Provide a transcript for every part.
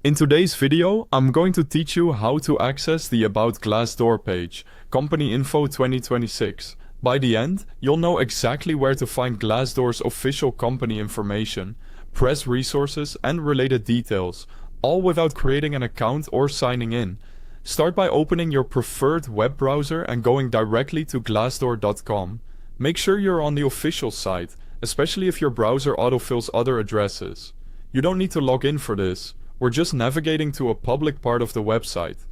In today's video, I'm going to teach you how to access the About Glassdoor page, Company Info 2026. By the end, you'll know exactly where to find Glassdoor's official company information, press resources, and related details, all without creating an account or signing in. Start by opening your preferred web browser and going directly to glassdoor.com. Make sure you're on the official site, especially if your browser autofills other addresses. You don't need to log in for this. We're just navigating to a public part of the website.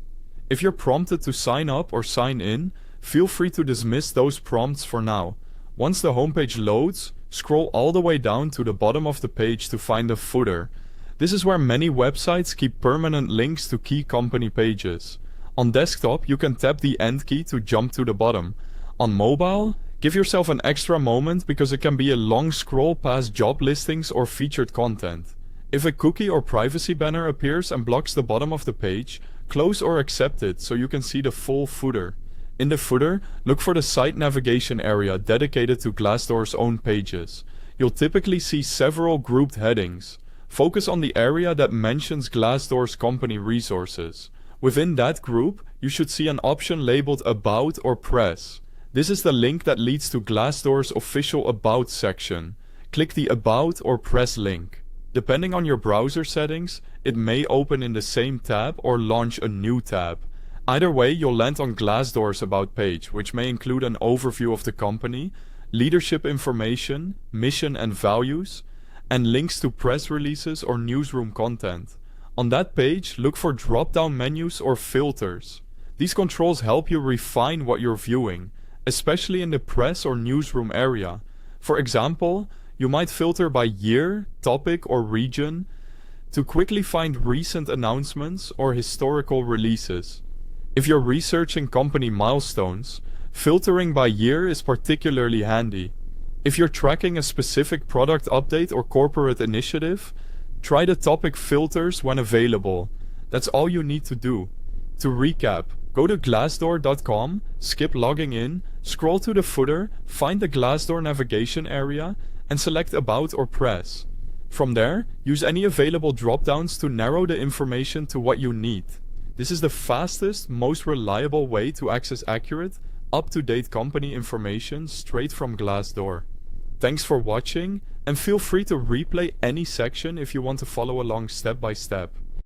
If you're prompted to sign up or sign in, feel free to dismiss those prompts for now. Once the homepage loads, scroll all the way down to the bottom of the page to find the footer. This is where many websites keep permanent links to key company pages. On desktop, you can tap the End key to jump to the bottom. On mobile, give yourself an extra moment because it can be a long scroll past job listings or featured content. If a cookie or privacy banner appears and blocks the bottom of the page, close or accept it so you can see the full footer. In the footer, look for the site navigation area dedicated to Glassdoor's own pages. You'll typically see several grouped headings. Focus on the area that mentions Glassdoor's company resources. Within that group, you should see an option labeled About or Press. This is the link that leads to Glassdoor's official About section. Click the About or Press link. Depending on your browser settings, it may open in the same tab or launch a new tab. Either way, you'll land on Glassdoor's About page, which may include an overview of the company, leadership information, mission and values, and links to press releases or newsroom content. On that page, look for drop-down menus or filters. These controls help you refine what you're viewing, especially in the press or newsroom area. For example, you might filter by year, topic, or region to quickly find recent announcements or historical releases. If you're researching company milestones, filtering by year is particularly handy. If you're tracking a specific product update or corporate initiative, try the topic filters when available. That's all you need to do. To recap, go to glassdoor.com, skip logging in, scroll to the footer, find the Glassdoor navigation area, and select About or Press. From there, use any available drop-downs to narrow the information to what you need. This is the fastest, most reliable way to access accurate, up-to-date company information straight from Glassdoor. Thanks for watching, and feel free to replay any section if you want to follow along step by step.